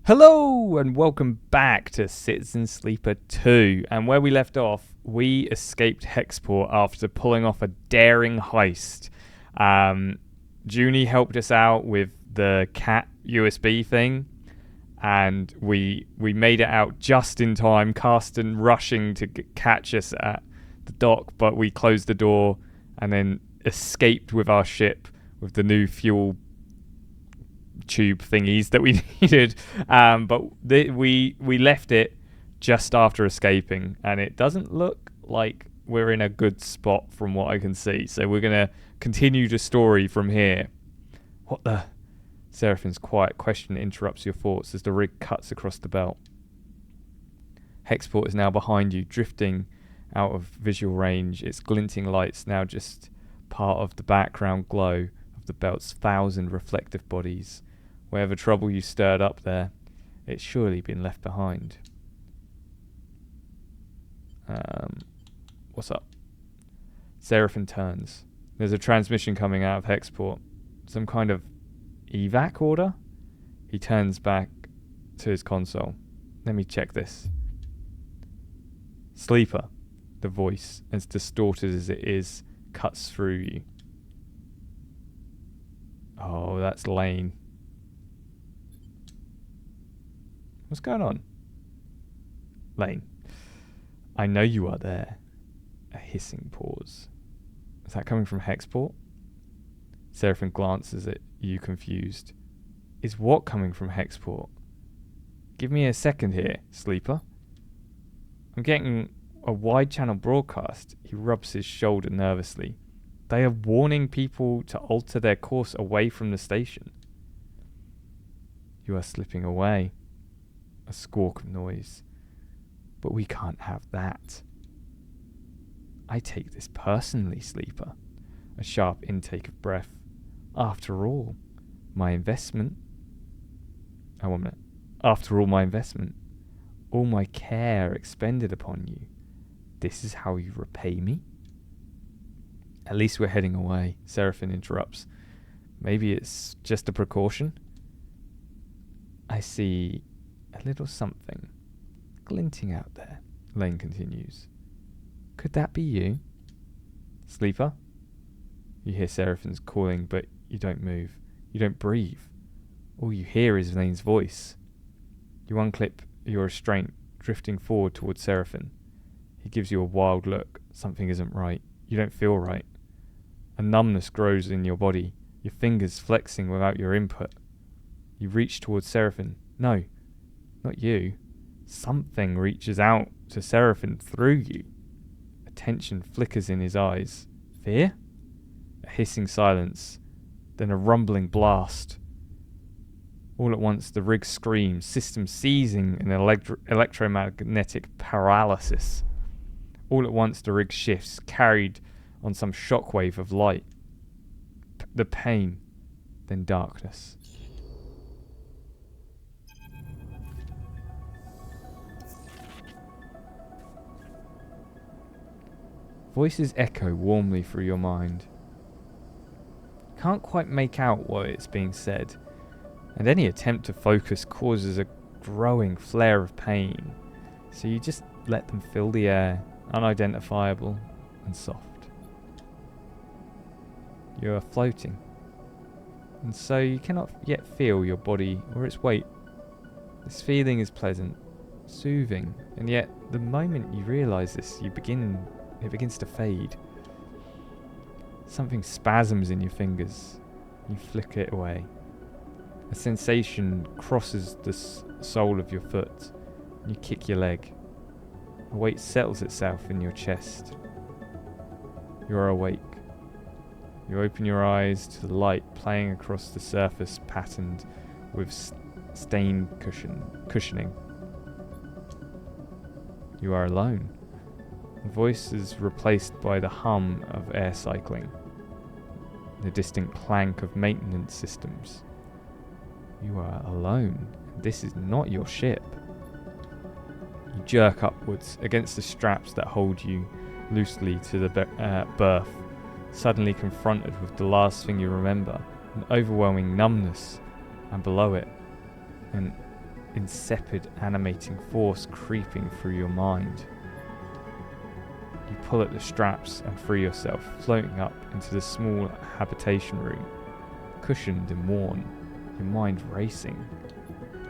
Hello and welcome back to Citizen Sleeper 2. And where we left off, we escaped Hexport after pulling off a daring heist. Junie helped us out with the cat USB thing, and we made it out just in time. Karsten rushing to catch us at the dock, but we closed the door and then escaped with our ship with the new fuel tube thingies that we needed, but we left it just after escaping, and it doesn't look like we're in a good spot from what I can see, so we're gonna continue the story from here. What the? Seraphine's quiet question interrupts your thoughts as the rig cuts across the belt. Hexport is now behind you, drifting out of visual range, its glinting lights now just part of the background glow of the belt's 1,000 reflective bodies. Whatever trouble you stirred up there, it's surely been left behind. What's up? Seraphine turns. There's a transmission coming out of Hexport. Some kind of evac order? He turns back to his console. Let me check this. Sleeper, the voice, as distorted as it is, cuts through you. Oh, that's Lane. What's going on? Lane. I know you are there. A hissing pause. Is that coming from Hexport? Seraphine glances at you confused. Is what coming from Hexport? Give me a second here, Sleeper. I'm getting a wide channel broadcast. He rubs his shoulder nervously. They are warning people to alter their course away from the station. You are slipping away. A squawk of noise. But we can't have that. I take this personally, Sleeper. A sharp intake of breath. After all, my investment. Oh, 1 minute. After all my investment. All my care expended upon you. This is how you repay me? At least we're heading away, Seraphine interrupts. Maybe it's just a precaution? I see a little something glinting out there, Lane continues. Could that be you? Sleeper? You hear Seraphine's calling, but you don't move. You don't breathe. All you hear is Lane's voice. You unclip your restraint, drifting forward towards Seraphine. He gives you a wild look. Something isn't right. You don't feel right. A numbness grows in your body, your fingers flexing without your input. You reach towards Seraphine. No. Not you. Something reaches out to Seraphine through you. A tension flickers in his eyes. Fear? A hissing silence, then a rumbling blast. All at once the rig screams, system seizing in electromagnetic paralysis. All at once the rig shifts, carried on some shockwave of light. The pain, then darkness. Voices echo warmly through your mind. Can't quite make out what it's being said, and any attempt to focus causes a growing flare of pain, so you just let them fill the air, unidentifiable and soft. You are floating, and so you cannot yet feel your body or its weight. This feeling is pleasant, soothing, and yet the moment you realise this, it begins to fade. Something spasms in your fingers. You flick it away. A sensation crosses the sole of your foot. You kick your leg. A weight settles itself in your chest. You are awake. You open your eyes to the light playing across the surface patterned with stained cushioning. You are alone. The voice is replaced by the hum of air cycling, the distant clank of maintenance systems. You are alone. This is not your ship. You jerk upwards against the straps that hold you loosely to the berth, suddenly confronted with the last thing you remember, an overwhelming numbness, and below it, an insipid animating force creeping through your mind. You pull at the straps and free yourself, floating up into the small habitation room, cushioned and worn, your mind racing.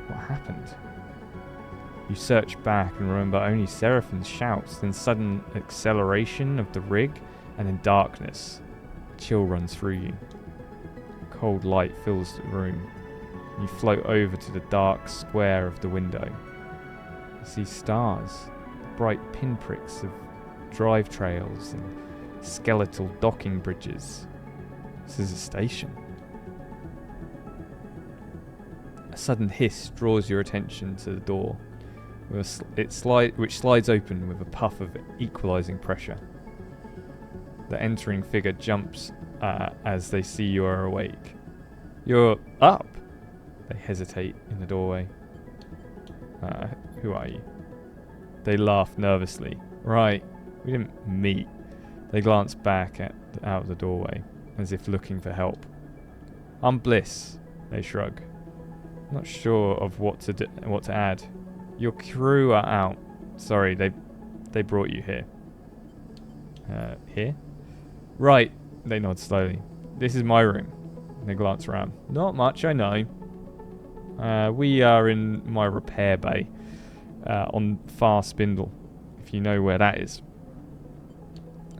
What happened? You search back and remember only Seraphine's shouts, then sudden acceleration of the rig, and then darkness. A chill runs through you. Cold light fills the room. You float over to the dark square of the window. You see stars, bright pinpricks of drive trails and skeletal docking bridges. This is a station. A sudden hiss draws your attention to the door, which slides open with a puff of equalizing pressure. The entering figure jumps as they see you are awake. You're up! They hesitate in the doorway. Who are you? They laugh nervously. Right, we didn't meet. They glance back out of the doorway, as if looking for help. I'm Bliss, they shrug. Not sure of what to add. Your crew are out. Sorry, they brought you here. Here? Right, they nod slowly. This is my room. They glance around. Not much, I know. We are in my repair bay on Far Spindle, if you know where that is.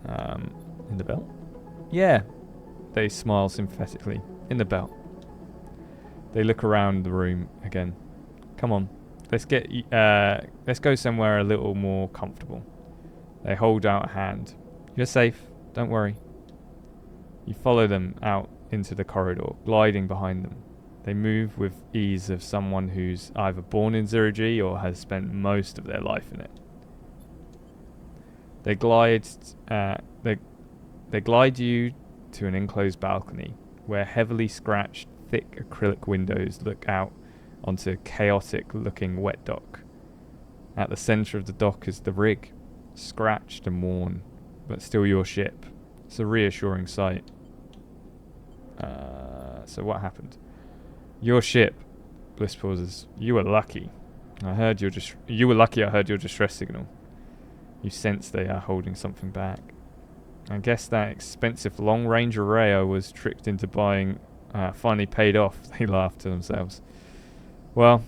In the belt? Yeah. They smile sympathetically. In the belt. They look around the room again. Come on. Let's go somewhere a little more comfortable. They hold out a hand. You're safe. Don't worry. You follow them out into the corridor, gliding behind them. They move with ease of someone who's either born in 0G or has spent most of their life in it. They glide you to an enclosed balcony where heavily scratched, thick acrylic windows look out onto a chaotic-looking wet dock. At the centre of the dock is the rig, scratched and worn, but still your ship. It's a reassuring sight. So what happened? Your ship. Bliss pauses. You were lucky. You were lucky I heard your distress signal. You sense they are holding something back. I guess that expensive long-range array I was tricked into buying finally paid off. They laugh to themselves. Well,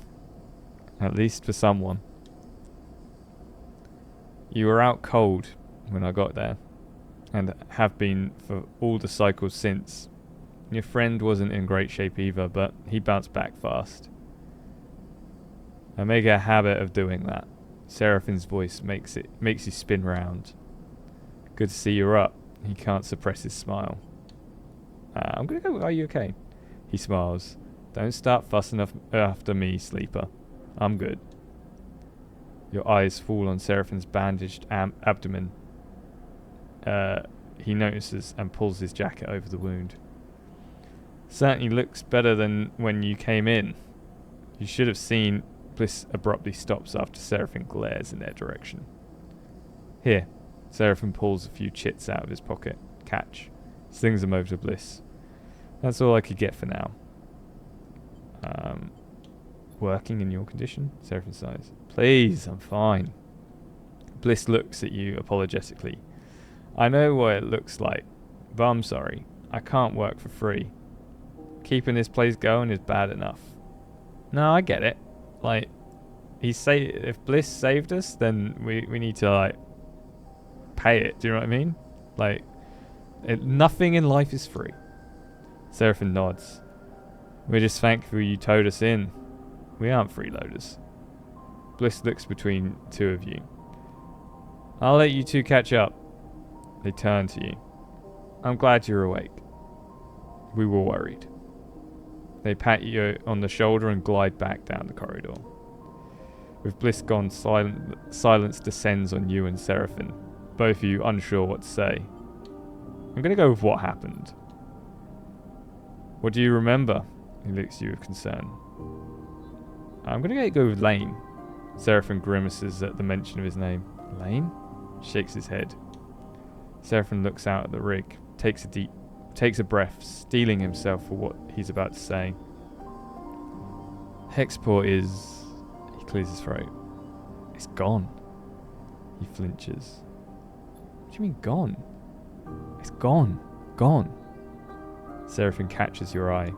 at least for someone. You were out cold when I got there, and have been for all the cycles since. Your friend wasn't in great shape either, but he bounced back fast. I make a habit of doing that. Seraphine's voice makes you spin round. Good to see you're up. He can't suppress his smile. I'm gonna go, are you okay? He smiles. Don't start fussing after me, sleeper. I'm good. Your eyes fall on Seraphine's bandaged abdomen. He notices and pulls his jacket over the wound. Certainly looks better than when you came in. You should have seen. Bliss abruptly stops after Seraphine glares in their direction. Here. Seraphine pulls a few chits out of his pocket. Catch. Slings them over to Bliss. That's all I could get for now. Working in your condition? Seraphine sighs. Please, I'm fine. Bliss looks at you apologetically. I know what it looks like, but I'm sorry. I can't work for free. Keeping this place going is bad enough. No, I get it. Like, if Bliss saved us, then we need to, like, pay it. Do you know what I mean? Like, nothing in life is free. Seraphine nods. We're just thankful you towed us in. We aren't freeloaders. Bliss looks between two of you. I'll let you two catch up. They turn to you. I'm glad you're awake. We were worried. They pat you on the shoulder and glide back down the corridor. With Bliss gone, silence descends on you and Seraphine, both of you unsure what to say. I'm going to go with what happened. What do you remember? He looks at you with concern. I'm going to go with Lane. Seraphine grimaces at the mention of his name. Lane? Shakes his head. Seraphine looks out at the rig, takes a breath, steeling himself for what he's about to say. Hexport is clears his throat. It's gone. He flinches. What do you mean gone? It's gone. Gone. Seraphim catches your eye.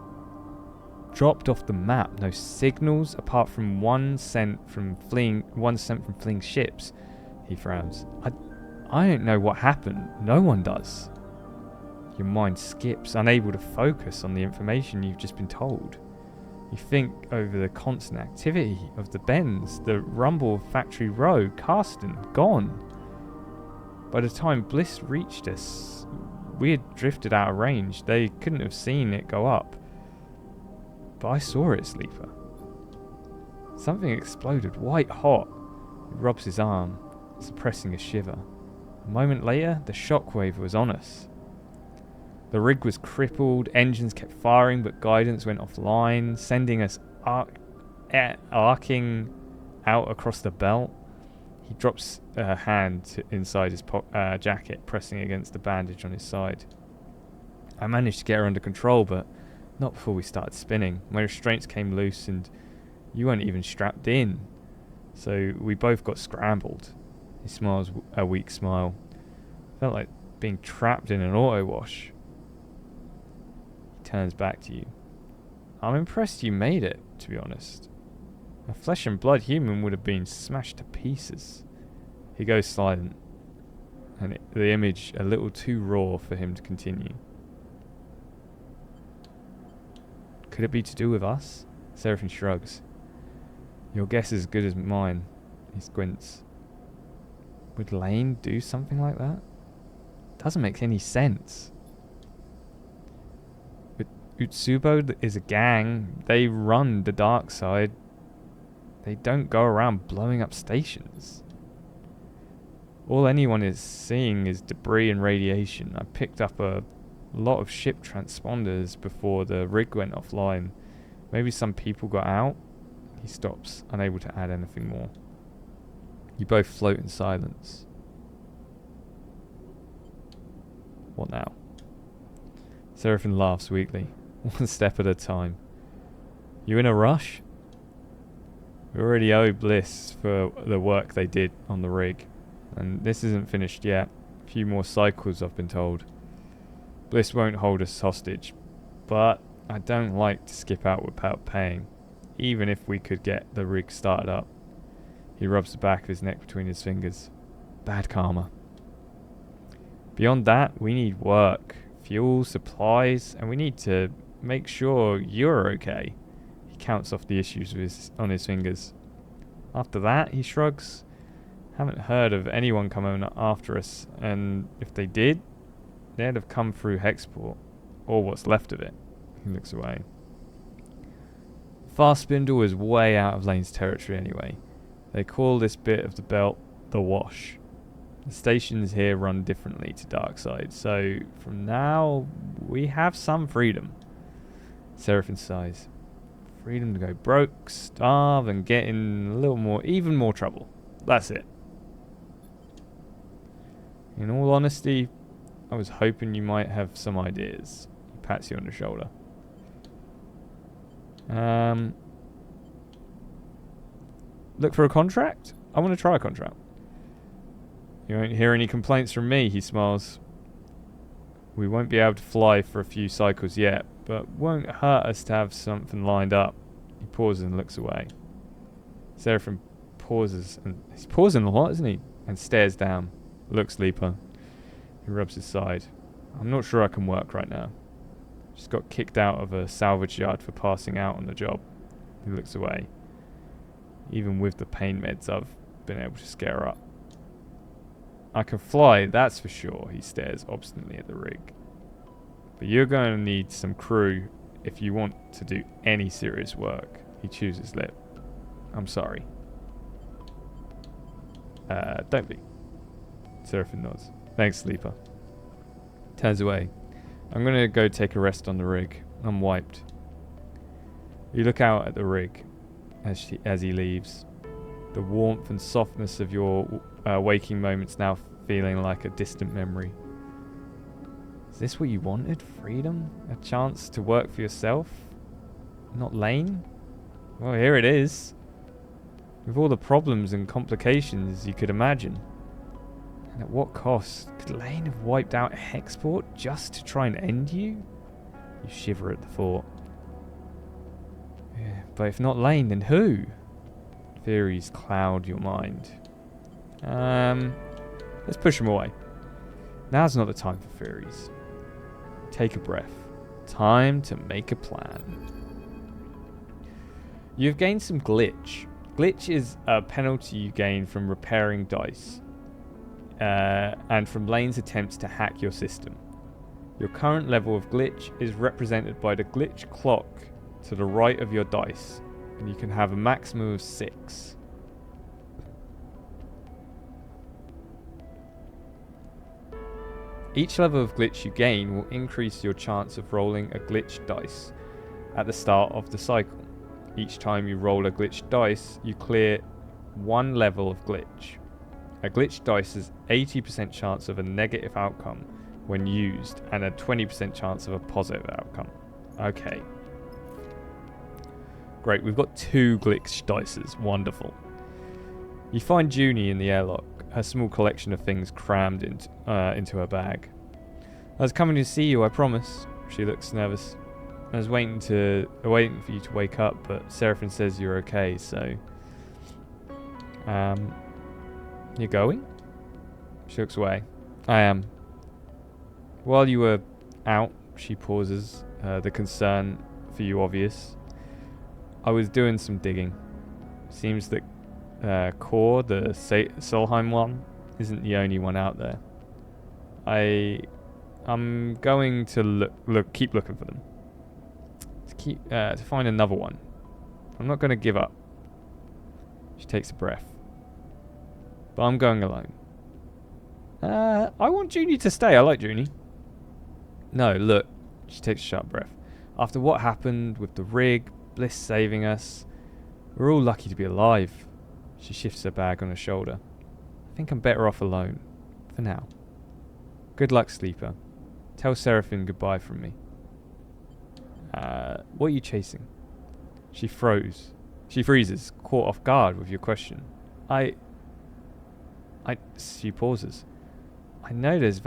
Dropped off the map. No signals apart from one sent from fleeing ships. He frowns. I don't know what happened. No one does. Your mind skips, unable to focus on the information you've just been told. You think over the constant activity of the bends, the rumble of Factory Row, Carston, gone. By the time Bliss reached us, we had drifted out of range. They couldn't have seen it go up. But I saw it, Sleeper. Something exploded, white hot. He rubs his arm, suppressing a shiver. A moment later, the shockwave was on us. The rig was crippled, engines kept firing, but guidance went offline, sending us arcing out across the belt. He drops a hand inside his jacket, pressing against the bandage on his side. I managed to get her under control, but not before we started spinning. My restraints came loose and you weren't even strapped in. So we both got scrambled. He smiles a weak smile. Felt like being trapped in an auto wash. He turns back to you. I'm impressed you made it, to be honest. A flesh and blood human would have been smashed to pieces. He goes silent, and the image a little too raw for him to continue. Could it be to do with us? Seraphim shrugs. Your guess is as good as mine. He squints. Would Lane do something like that? Doesn't make any sense. But Utsubo is a gang. They run the dark side. They don't go around blowing up stations. All anyone is seeing is debris and radiation. I picked up a lot of ship transponders before the rig went offline. Maybe some people got out. He stops, unable to add anything more. You both float in silence. What now? Seraphim laughs weakly. One step at a time. You in a rush? We already owe Bliss for the work they did on the rig. And this isn't finished yet. A few more cycles, I've been told. Bliss won't hold us hostage. But I don't like to skip out without paying. Even if we could get the rig started up. He rubs the back of his neck between his fingers. Bad karma. Beyond that, we need work, fuel, supplies, and we need to make sure you're okay. He counts off the issues on his fingers. After that, he shrugs. Haven't heard of anyone coming after us, and if they did, they'd have come through Hexport, or what's left of it. He looks away. Fast Spindle is way out of Lane's territory anyway. They call this bit of the belt the Wash. The stations here run differently to Darkside, so from now we have some freedom. Seraphim sighs. Freedom to go broke, starve, and get in even more trouble. That's it. In all honesty, I was hoping you might have some ideas. He pats you on the shoulder. Look for a contract? I want to try a contract. You won't hear any complaints from me, he smiles. We won't be able to fly for a few cycles yet, but won't hurt us to have something lined up. He pauses and looks away. Seraphim pauses, and he's pausing a lot, isn't he? And stares down. Look, Sleeper. He rubs his side. I'm not sure I can work right now. Just got kicked out of a salvage yard for passing out on the job. He looks away. Even with the pain meds, I've been able to scare her up. I can fly, that's for sure. He stares obstinately at the rig. But you're going to need some crew if you want to do any serious work. He chews his lip. I'm sorry. Don't be. Seraphim nods. Thanks, Sleeper. Turns away. I'm going to go take a rest on the rig. I'm wiped. You look out at the rig as he leaves. The warmth and softness of your waking moments now feeling like a distant memory. Is this what you wanted? Freedom? A chance to work for yourself? Not Lane? Well, here it is. With all the problems and complications you could imagine. And at what cost? Could Lane have wiped out Hexport just to try and end you? You shiver at the thought. Yeah, but if not Lane, then who? Theories cloud your mind. Let's push them away. Now's not the time for theories. Take a breath. Time to make a plan. You've gained some glitch. Glitch is a penalty you gain from repairing dice. And from Lane's attempts to hack your system. Your current level of glitch is represented by the glitch clock to the right of your dice. And you can have a maximum of 6. Each level of glitch you gain will increase your chance of rolling a glitched dice at the start of the cycle. Each time you roll a glitched dice, you clear 1 level of glitch. A glitched dice has 80% chance of a negative outcome when used and a 20% chance of a positive outcome. Okay. Great, we've got 2 glitched dices. Wonderful. You find Junie in the airlock, her small collection of things crammed into her bag. I was coming to see you, I promise. She looks nervous. I was waiting for you to wake up, but Seraphine says you're okay, so... You're going? She looks away. I am. While you were out, she pauses, the concern for you obvious. I was doing some digging. Seems that Core, the Solheim one, isn't the only one out there. I'm going to keep looking for them. To find another one. I'm not going to give up. She takes a breath. But I'm going alone. I want Junie to stay. I like Junie. No, look. She takes a sharp breath. After what happened with the rig, Bliss saving us, we're all lucky to be alive. She shifts her bag on her shoulder. I think I'm better off alone. For now. Good luck, Sleeper. Tell Seraphine goodbye from me. What are you chasing? She freezes, caught off guard with your question. She pauses. I know there's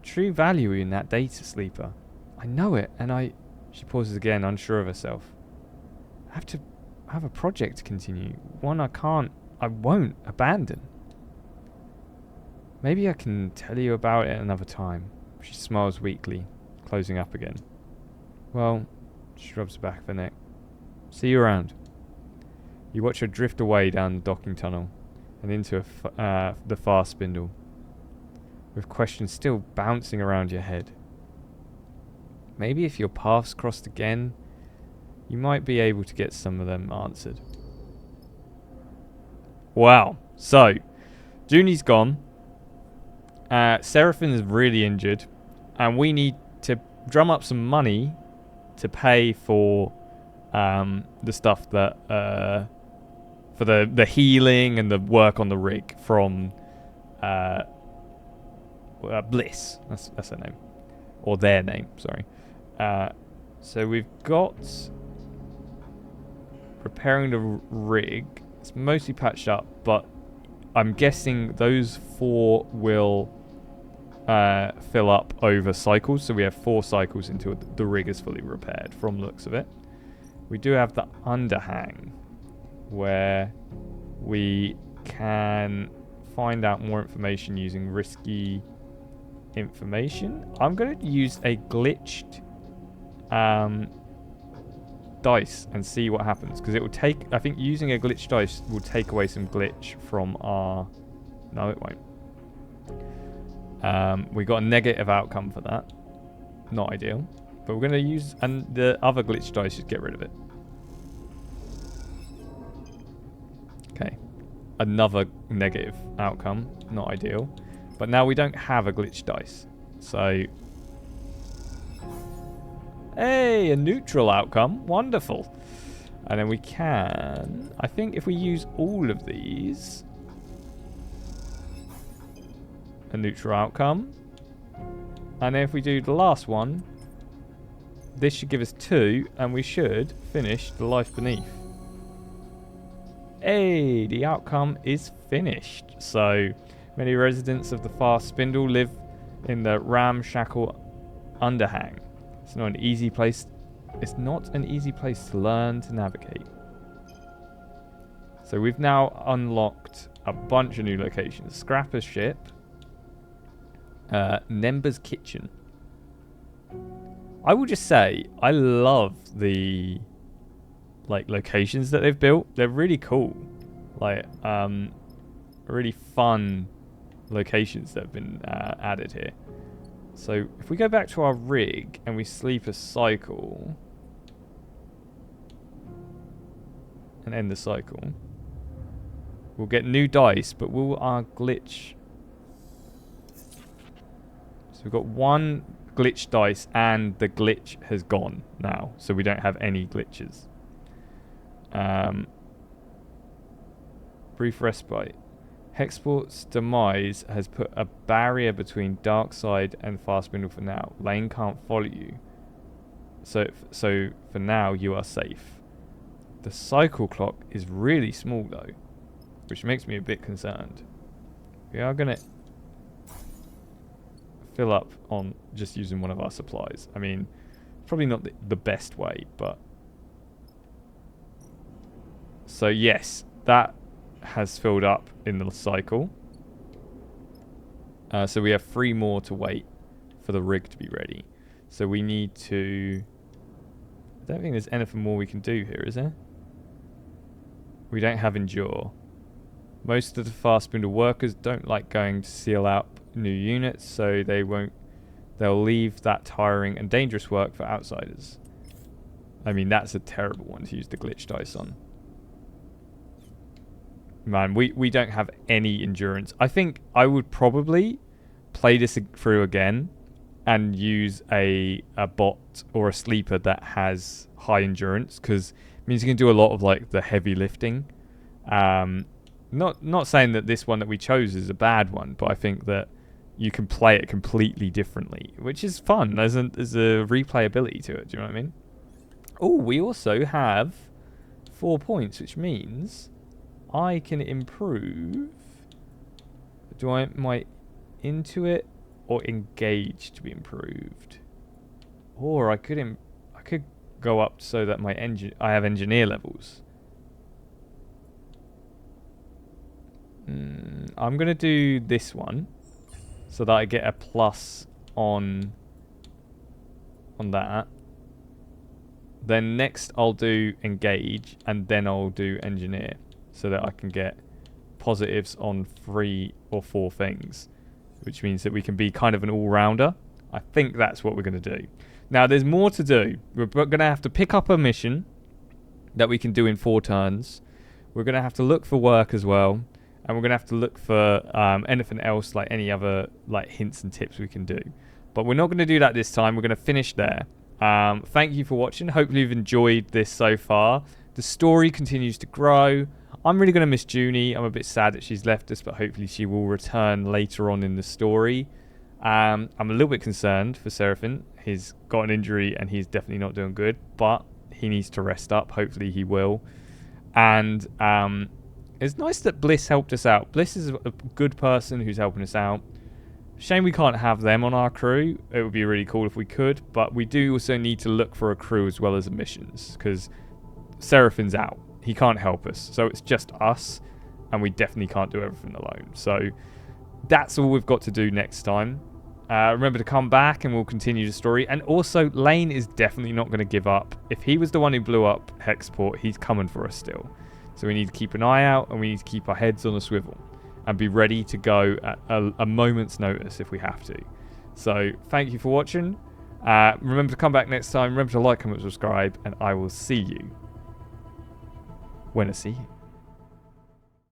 true value in that data, Sleeper. I know it, and She pauses again, unsure of herself. I have a project to continue. One I won't abandon. Maybe I can tell you about it another time. She smiles weakly, closing up again. Well, she rubs the back of her neck. See you around. You watch her drift away down the docking tunnel and into the far spindle, with questions still bouncing around your head. Maybe if your paths crossed again, you might be able to get some of them answered. Wow. So, Junie's gone. Seraphine is really injured. And we need to drum up some money to pay for the stuff that... for the healing and the work on the rig from Bliss. That's her name. Or their name, sorry. So we've got repairing the rig. It's mostly patched up, but I'm guessing those 4 will fill up over cycles. So we have 4 cycles until the rig is fully repaired from the looks of it. We do have the underhang, where we can find out more information using risky information. I'm going to use a glitched dice and see what happens, because it will take... I think using a glitched dice will take away some glitch from our... No, it won't. We got a negative outcome for that. Not ideal. But we're going to use... And the other glitched dice should get rid of it. Okay. Another negative outcome. Not ideal. But now we don't have a glitched dice. So... Hey, a neutral outcome. Wonderful. And then we can... I think if we use all of these... A neutral outcome. And then if we do the last one... This should give us 2, and we should finish the Life Beneath. Hey, the outcome is finished. So, many residents of the far spindle live in the ramshackle underhang. It's not an easy place. It's not an easy place to learn to navigate. So we've now unlocked a bunch of new locations. Scrapper's ship. Nemba's kitchen. I will just say, I love the locations that they've built. They're really cool. Really fun locations that have been added here. So if we go back to our rig and we sleep a cycle and end the cycle, we'll get new dice, but will our glitch... So we've got one glitch dice and the glitch has gone now, so we don't have any glitches. Brief respite. Hexport's demise has put a barrier between dark side and fast spindle for now. Lane can't follow you. So for now you are safe. The cycle clock is really small though, which makes me a bit concerned. We are going to fill up on just using one of our supplies. I mean, probably not the best way, but... So yes, that has filled up in the cycle. So we have 3 more to wait for the rig to be ready. So we need to... I don't think there's anything more we can do here, is there? We don't have endure. Most of the fast spindle workers don't like going to seal out new units, so they'll leave that tiring and dangerous work for outsiders. I mean, that's a terrible one to use the glitch dice on. Man, we don't have any endurance. I think I would probably play this through again and use a bot or a sleeper that has high endurance, because it means you can do a lot of the heavy lifting. Not saying that this one that we chose is a bad one, but I think that you can play it completely differently, which is fun. There's a replayability to it. Do you know what I mean? Oh, we also have 4 points, which means I can improve. Do I want my Intuit or Engage to be improved? Or I could go up so that I have engineer levels. I'm gonna do this one so that I get a plus on that. Then next I'll do Engage, and then I'll do Engineer, so that I can get positives on 3 or 4 things, which means that we can be kind of an all-rounder. I think that's what we're going to do. Now, there's more to do. We're going to have to pick up a mission that we can do in 4 turns. We're going to have to look for work as well, and we're going to have to look for anything else, like any other hints and tips we can do. But we're not going to do that this time. We're going to finish there. Thank you for watching. Hopefully you've enjoyed this so far. The story continues to grow. I'm really going to miss Junie. I'm a bit sad that she's left us, but hopefully she will return later on in the story. I'm a little bit concerned for Seraphim. He's got an injury and he's definitely not doing good, but he needs to rest up. Hopefully he will. And it's nice that Bliss helped us out. Bliss is a good person who's helping us out. Shame we can't have them on our crew. It would be really cool if we could, but we do also need to look for a crew as well as missions, because Seraphim's out. He can't help us. So it's just us, and we definitely can't do everything alone. So that's all we've got to do next time. Remember to come back and we'll continue the story. And also, Lane is definitely not going to give up. If he was the one who blew up Hexport, he's coming for us still. So we need to keep an eye out, and we need to keep our heads on a swivel and be ready to go at a moment's notice if we have to. So thank you for watching. Remember to come back next time. Remember to like, comment, subscribe, and I will see you when I see you.